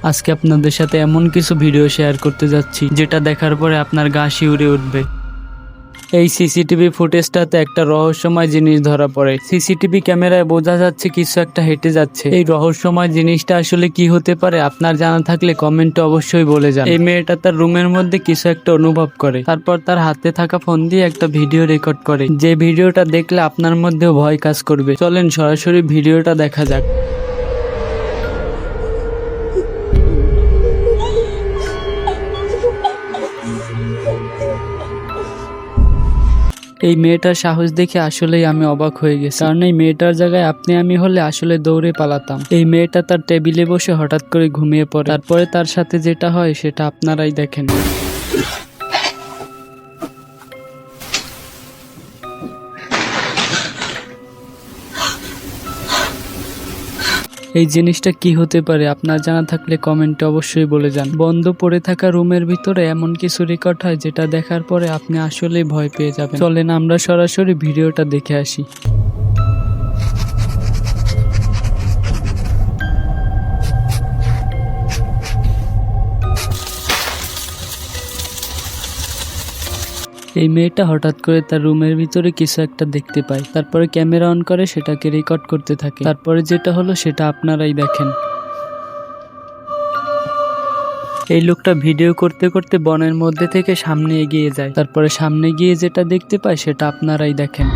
আজকে আপনাদের সাথে এমন কিছু ভিডিও শেয়ার করতে যাচ্ছি যেটা দেখার পরে আপনার গা শিউরে উঠবে। এই সিসিটিভি ফুটেজটাতে একটা রহস্যময় জিনিস ধরা পড়ে। সিসিটিভি ক্যামেরায় বোঝা যাচ্ছে কিছু একটা হেঁটে যাচ্ছে। এই রহস্যময় জিনিসটা আসলে কি হতে পারে আপনার জানা থাকলে কমেন্টে অবশ্যই বলে যান। এই মেয়েটা তার রুমের মধ্যে কিছু একটা অনুভব করে, তারপর তার হাতে থাকা ফোন দিয়ে একটা ভিডিও রেকর্ড করে, যে ভিডিওটা দেখলে আপনার মধ্যেও ভয় কাজ করবে। চলেন সরাসরি ভিডিওটা দেখা যাক। এই মেয়েটার সাহস দেখে আসলেই আমি অবাক হয়ে গেছি, কারণ এই মেয়েটার জায়গায় আপনি আমি হলে আসলে দৌড়ে পালাতাম। এই মেয়েটা তার টেবিলে বসে হঠাৎ করে ঘুমিয়ে পড়ে, তারপরে তার সাথে যেটা হয় সেটা আপনারাই দেখেন। এই জিনিসটা কি হতে পারে আপনার জানা থাকলে কমেন্টে অবশ্যই বলে যান। বন্ধ পড়ে থাকা রুমের ভিতরে এমন কিছু রেকর্ড হয় যেটা দেখার পরে আপনি আসলেই ভয় পেয়ে যাবেন। চলেন আমরা সরাসরি ভিডিওটা দেখে আসি। এই মেয়েটা হঠাৎ করে তার রুমের ভিতরে কিছু একটা দেখতে পায়, তারপরে ক্যামেরা অন করে সেটাকে রেকর্ড করতে থাকে। তারপরে যেটা হলো সেটা আপনারাই দেখেন। এই লোকটা ভিডিও করতে করতে বনের মধ্যে থেকে সামনে এগিয়ে যায়, তারপরে সামনে গিয়ে যেটা দেখতে পায় সেটা আপনারাই দেখেন।